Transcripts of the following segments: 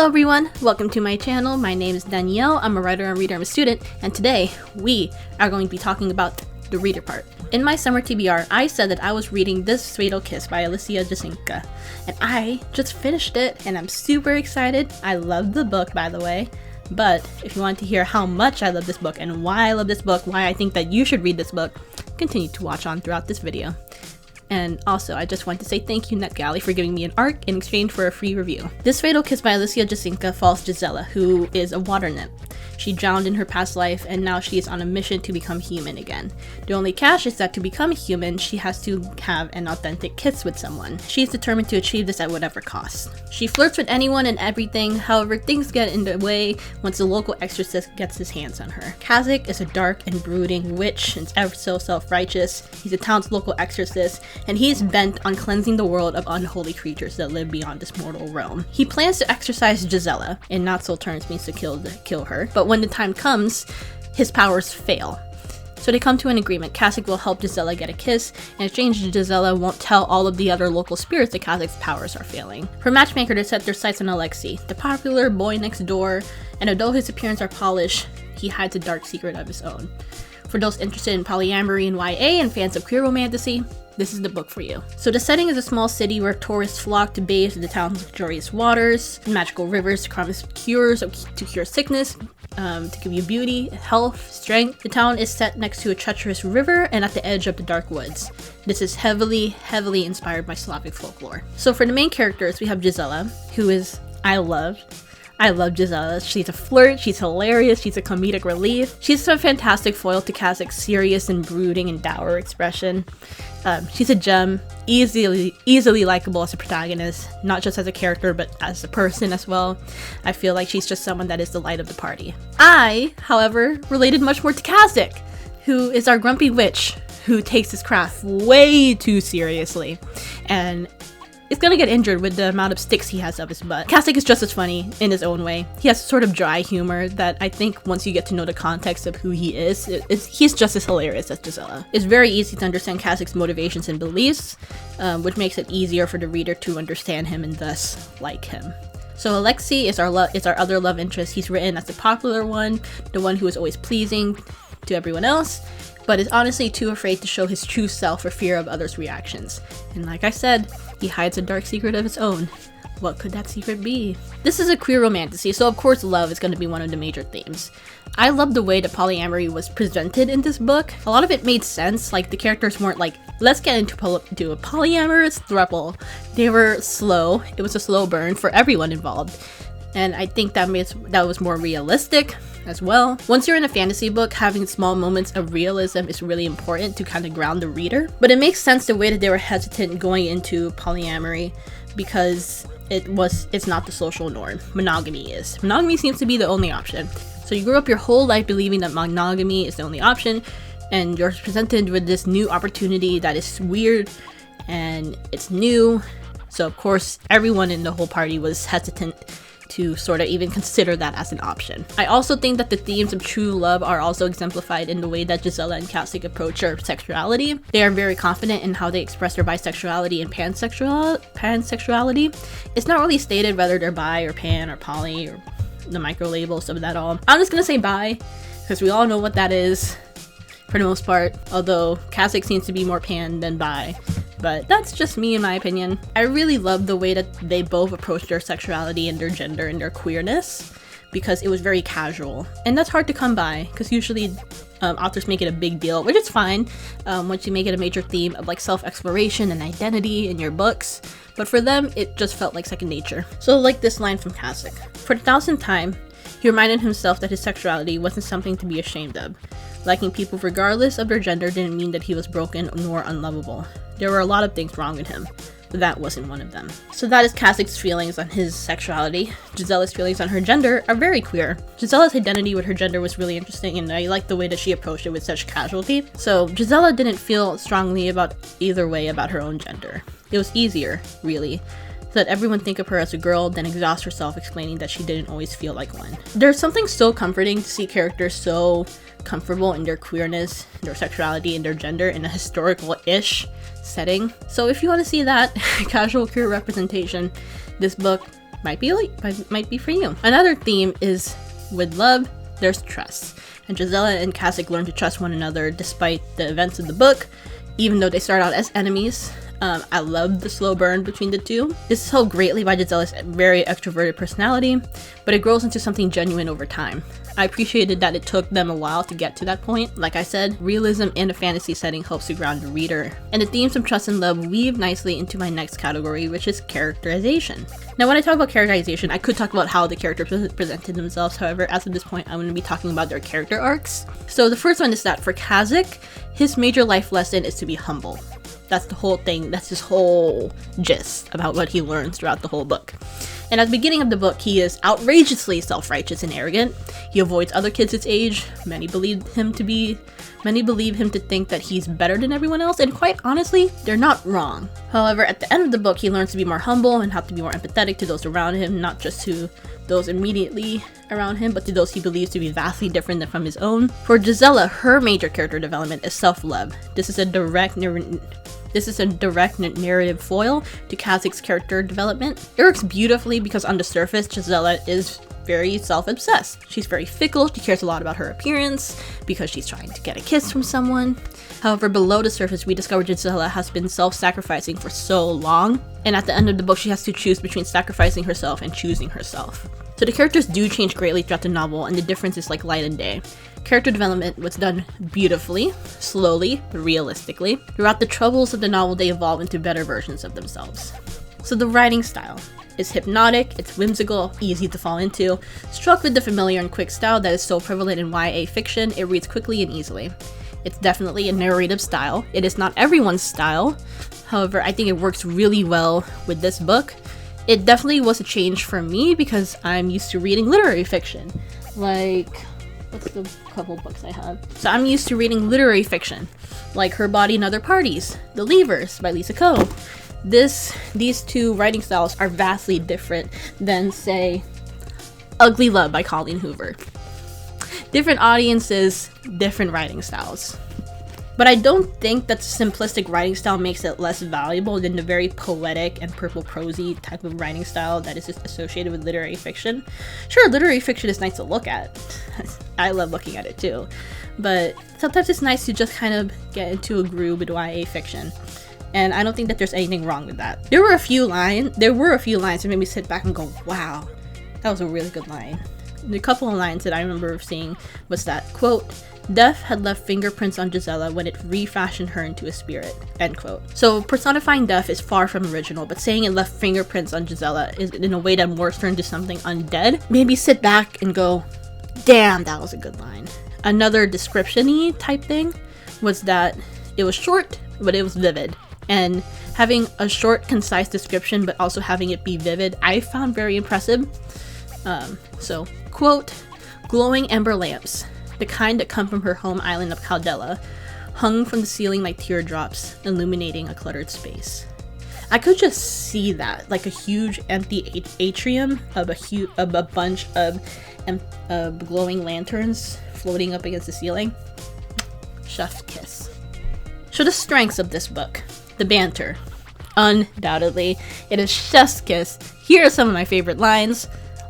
Hello everyone, welcome to my channel. My name is Danielle, I'm a writer and reader, I'm a student, and today we are going to be talking about the reader part. In my summer TBR, I said that I was reading This Fatal Kiss by Alicia Jasinska, and I just finished it and I'm super excited. I love the book, by the way, but if you want to hear how much I love this book and why I love this book, why I think that you should read this book, continue to watch on throughout this video. And also, I just want to say thank you, NetGalley, for giving me an arc in exchange for a free review. This Fatal Kiss by Alicia Jasinska follows Gisela, who is a water nymph. She drowned in her past life, and now she is on a mission to become human again. The only catch is that to become human, she has to have an authentic kiss with someone. She is determined to achieve this at whatever cost. She flirts with anyone and everything, however things get in the way once the local exorcist gets his hands on her. Kazakh is a dark and brooding witch and ever so self-righteous. He's the town's local exorcist, and he is bent on cleansing the world of unholy creatures that live beyond this mortal realm. He plans to exorcise Gisela, in not so terms means to kill her, but when the time comes, his powers fail. So they come to an agreement. Kazakh will help Gisela get a kiss. In exchange, Gisela won't tell all of the other local spirits that Kazakh's powers are failing. For matchmaker, they set their sights on Alexei, the popular boy next door, and although his appearance are polished, he hides a dark secret of his own. For those interested in polyamory and YA and fans of queer romantasy, this is the book for you. So the setting is a small city where tourists flock to bathe in the town's luxurious waters, magical rivers to promise cures, to cure sickness, to give you beauty, health, strength. The town is set next to a treacherous river and at the edge of the dark woods. This is heavily inspired by Slavic folklore. So for the main characters, we have Gisela, who is, I love Gisela. She's a flirt, she's hilarious, she's a comedic relief. She's a fantastic foil to Kazakh's serious and brooding and dour expression. She's a gem, easily likable as a protagonist, not just as a character, but as a person as well. I feel like she's just someone that is the light of the party. I, however, related much more to Kazakh, who is our grumpy witch who takes his craft way too seriously, and is gonna get injured with the amount of sticks he has up his butt. Kazakh is just as funny in his own way. He has sort of dry humor that I think once you get to know the context of who he is, he's just as hilarious as Gisela. It's very easy to understand Kazakh's motivations and beliefs, which makes it easier for the reader to understand him and thus like him. So Alexei is our other love interest. He's written as the popular one, the one who is always pleasing to everyone else, but is honestly too afraid to show his true self for fear of others' reactions. And like I said, he hides a dark secret of his own. What could that secret be? This is a queer romantasy, so of course love is going to be one of the major themes. I love the way that polyamory was presented in this book. A lot of it made sense, like the characters weren't like, let's get into a polyamorous throuple. They were slow. It was a slow burn for everyone involved. And I think that was more realistic as well. Once you're in a fantasy book, having small moments of realism is really important to kind of ground the reader. But it makes sense the way that they were hesitant going into polyamory because it's not the social norm. Monogamy is. Monogamy seems to be the only option. So you grew up your whole life believing that monogamy is the only option, and you're presented with this new opportunity that is weird and it's new. So of course, everyone in the whole party was hesitant to sort of even consider that as an option. I also think that the themes of true love are also exemplified in the way that Gisela and Kazakh approach their sexuality. They are very confident in how they express their bisexuality and pansexuality. It's not really stated whether they're bi or pan or poly or the micro labels of that all. I'm just gonna say bi, because we all know what that is for the most part, although Kazakh seems to be more pan than bi. But that's just me in my opinion. I really love the way that they both approach their sexuality and their gender and their queerness, because it was very casual. And that's hard to come by, because usually authors make it a big deal, which is fine once you make it a major theme of like self-exploration and identity in your books. But for them, it just felt like second nature. So like this line from Kazakh. For the 1000th time, he reminded himself that his sexuality wasn't something to be ashamed of. Liking people regardless of their gender didn't mean that he was broken nor unlovable. There were a lot of things wrong with him, but that wasn't one of them. So that is Kazakh's feelings on his sexuality. Gisela's feelings on her gender are very queer. Gisela's identity with her gender was really interesting, and I like the way that she approached it with such casualty. So Gisela didn't feel strongly about either way about her own gender. It was easier, really, to let everyone think of her as a girl, then exhaust herself explaining that she didn't always feel like one. There's something so comforting to see characters so comfortable in their queerness, their sexuality, and their gender in a historical-ish setting. So if you want to see that casual queer representation, this book might be for you. Another theme is with love, there's trust. And Gisela and Kazakh learn to trust one another despite the events of the book, even though they start out as enemies. I love the slow burn between the two. This is held greatly by Gisela's very extroverted personality, but it grows into something genuine over time. I appreciated that it took them a while to get to that point. Like I said, realism in a fantasy setting helps to ground the reader. And the themes of trust and love weave nicely into my next category, which is characterization. Now, when I talk about characterization, I could talk about how the characters presented themselves. However, as of this point, I'm going to be talking about their character arcs. So the first one is that for Kazakh, his major life lesson is to be humble. That's the whole thing. That's his whole gist about what he learns throughout the whole book. And at the beginning of the book, he is outrageously self-righteous and arrogant. He avoids other kids his age. Many believe him to think that he's better than everyone else, and quite honestly, they're not wrong. However, at the end of the book, he learns to be more humble and how to be more empathetic to those around him, not just to those immediately around him, but to those he believes to be vastly different than from his own. For Gisela, her major character development is self-love. This is a direct narrative foil to Kazakh's character development. It works beautifully because on the surface, Gisela is very self-obsessed. She's very fickle, she cares a lot about her appearance because she's trying to get a kiss from someone. However, below the surface, we discover Gisela has been self-sacrificing for so long, and at the end of the book, she has to choose between sacrificing herself and choosing herself. So the characters do change greatly throughout the novel, and the difference is like light and day. Character development was done beautifully, slowly, but realistically. Throughout the troubles of the novel, they evolve into better versions of themselves. So the writing style is hypnotic, it's whimsical, easy to fall into. Struck with the familiar and quick style that is so prevalent in YA fiction, it reads quickly and easily. It's definitely a narrative style. It is not everyone's style. However, I think it works really well with this book. It definitely was a change for me because I'm used to reading literary fiction. Like, what's the couple books I have? So I'm used to reading literary fiction, like Her Body and Other Parties, The Leavers by Lisa Coe. These two writing styles are vastly different than, say, Ugly Love by Colleen Hoover. Different audiences, different writing styles. But I don't think that simplistic writing style makes it less valuable than the very poetic and purple prosy type of writing style that is associated with literary fiction. Sure, literary fiction is nice to look at. I love looking at it too. But sometimes it's nice to just kind of get into a groove with YA fiction. And I don't think that there's anything wrong with that. There were a few lines that made me sit back and go, wow, that was a really good line. The couple of lines that I remember seeing was that, quote, "Death had left fingerprints on Gisela when it refashioned her into a spirit," end quote. So personifying death is far from original, but saying it left fingerprints on Gisela is in a way that morphs her into something undead. Maybe sit back and go, damn, that was a good line. Another description-y type thing was that it was short, but it was vivid. And having a short, concise description, but also having it be vivid, I found very impressive. So, quote, "Glowing ember lamps, the kind that come from her home island of Caldela, hung from the ceiling like teardrops, illuminating a cluttered space." I could just see that, like a huge empty atrium of a bunch of glowing lanterns floating up against the ceiling. Chef's kiss. So the strengths of this book. The banter. Undoubtedly, it is chef's kiss. Here are some of my favorite lines.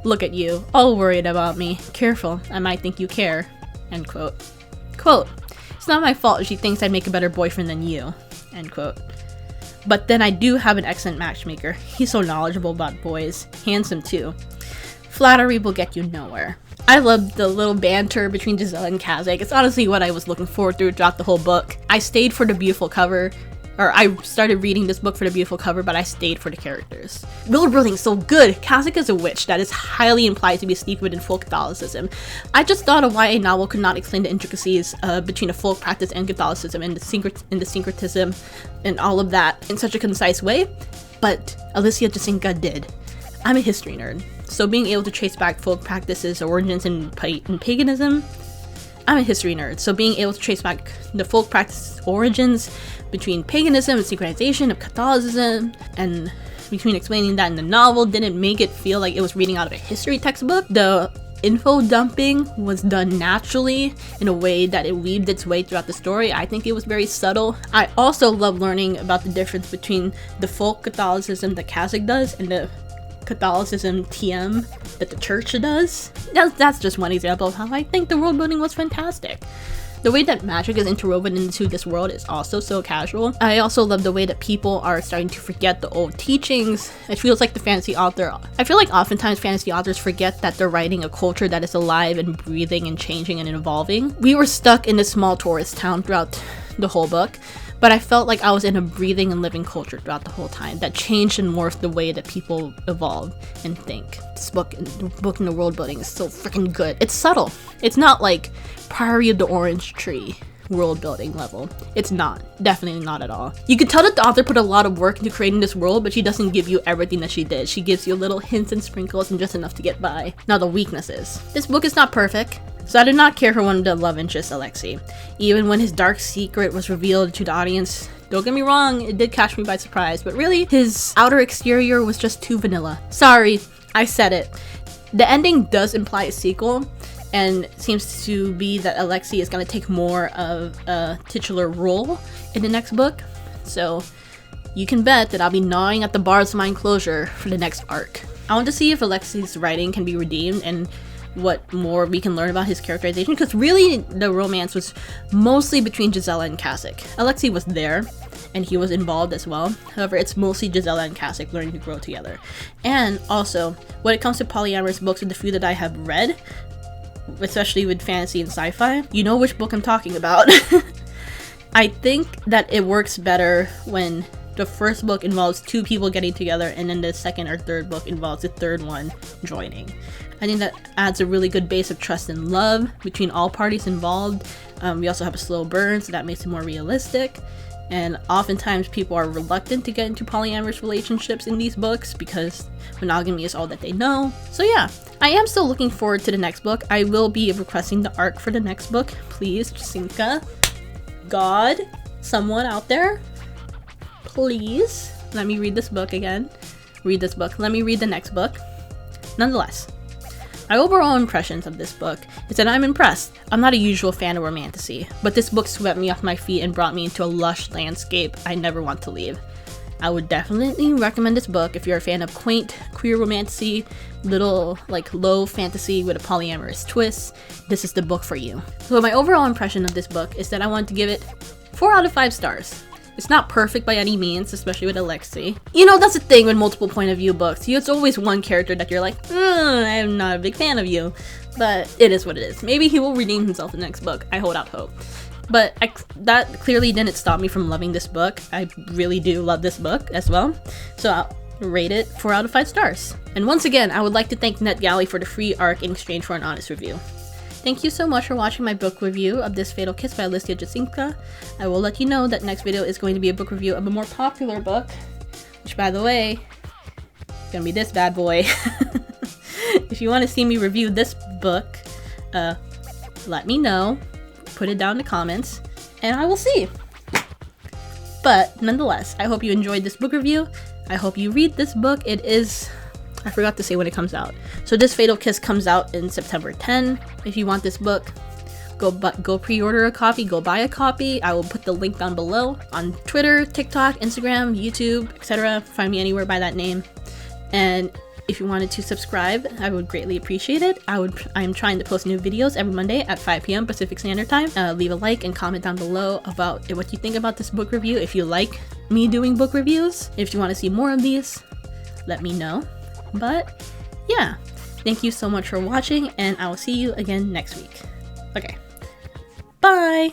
"Look at you, all worried about me. Careful, I might think you care." End quote. Quote, "It's not my fault if she thinks I'd make a better boyfriend than you." End quote. "But then I do have an excellent matchmaker. He's so knowledgeable about boys. Handsome too. Flattery will get you nowhere." I love the little banter between Gisela and Kazakh. It's honestly what I was looking forward to throughout the whole book. I stayed for the beautiful cover. Or I started reading this book for the beautiful cover, but I stayed for the characters. World building is so good. Kazakh is a witch that is highly implied to be steeped within folk Catholicism. I just thought a YA novel could not explain the intricacies between a folk practice and Catholicism and the syncretism and all of that in such a concise way, but Alicia Jasinska did. I'm a history nerd, so being able to trace back folk practices, origins, and paganism, I'm a history nerd, so being able to trace back the folk practice origins between paganism and synchronization of Catholicism, and between explaining that in the novel didn't make it feel like it was reading out of a history textbook. The info dumping was done naturally in a way that it weaved its way throughout the story. I think it was very subtle. I also love learning about the difference between the folk Catholicism that Kazakh does and the Catholicism TM that the church does. That's just one example of how I think the world building was fantastic. The way that magic is interwoven into this world is also so casual. I also love the way that people are starting to forget the old teachings. It feels like the fantasy author, I feel like oftentimes fantasy authors forget that they're writing a culture that is alive and breathing and changing and evolving. We were stuck in this small tourist town throughout the whole book, but I felt like I was in a breathing and living culture throughout the whole time that changed and morphed the way that people evolve and think. This book and the world building is so freaking good. It's subtle. It's not like Priory of the Orange Tree world building level. It's not. Definitely not at all. You can tell that the author put a lot of work into creating this world, but she doesn't give you everything that she did. She gives you little hints and sprinkles and just enough to get by. Now the weaknesses. This book is not perfect. So I did not care for one of the love interests, Alexei. Even when his dark secret was revealed to the audience, don't get me wrong, it did catch me by surprise, but really, his outer exterior was just too vanilla. Sorry, I said it. The ending does imply a sequel, and seems to be that Alexei is going to take more of a titular role in the next book. So you can bet that I'll be gnawing at the bars of my enclosure for the next arc. I want to see if Alexei's writing can be redeemed and what more we can learn about his characterization, because really the romance was mostly between Gisela and Kasich. Alexei was there and he was involved as well. However, it's mostly Gisela and Kasich learning to grow together. And also, when it comes to polyamorous books, with the few that I have read, especially with fantasy and sci-fi, you know which book I'm talking about. I think that it works better when the first book involves two people getting together and then the second or third book involves the third one joining. I think that adds a really good base of trust and love between all parties involved. We also have a slow burn, so that makes it more realistic. And oftentimes people are reluctant to get into polyamorous relationships in these books because monogamy is all that they know. So yeah, I am still looking forward to the next book. I will be requesting the arc for the next book. Please, Jasinska. God, someone out there, please let me read this book again. Read this book. Let me read the next book. Nonetheless, my overall impressions of this book is that I'm impressed. I'm not a usual fan of romantasy, but this book swept me off my feet and brought me into a lush landscape I never want to leave. I would definitely recommend this book if you're a fan of quaint, queer romantasy, little, like, low fantasy with a polyamorous twist. This is the book for you. So my overall impression of this book is that I want to give it 4 out of 5 stars. It's not perfect by any means, especially with Alexei. You know, that's the thing with multiple point of view books. It's always one character that you're like, I'm not a big fan of you. But it is what it is. Maybe he will redeem himself in the next book. I hold out hope. But that clearly didn't stop me from loving this book. I really do love this book as well. So I'll rate it 4 out of 5 stars. And once again, I would like to thank NetGalley for the free arc in exchange for an honest review. Thank you so much for watching my book review of This Fatal Kiss by Alicia Jasinska. I will let you know that next video is going to be a book review of a more popular book, which, by the way, is gonna be this bad boy. If you want to see me review this book, let me know. Put it down in the comments, and I will see. But nonetheless, I hope you enjoyed this book review. I hope you read this book. It is... I forgot to say when it comes out. So This Fatal Kiss comes out in September 10. If you want this book, go pre-order a copy, go buy a copy. I will put the link down below on Twitter, TikTok, Instagram, YouTube, etc. Find me anywhere by that name. And if you wanted to subscribe, I would greatly appreciate it. I am trying to post new videos every Monday at 5 p.m. Pacific Standard Time. Leave a like and comment down below about what you think about this book review. If you like me doing book reviews, if you want to see more of these, let me know. But yeah, thank you so much for watching, and I will see you again next week. Okay, bye!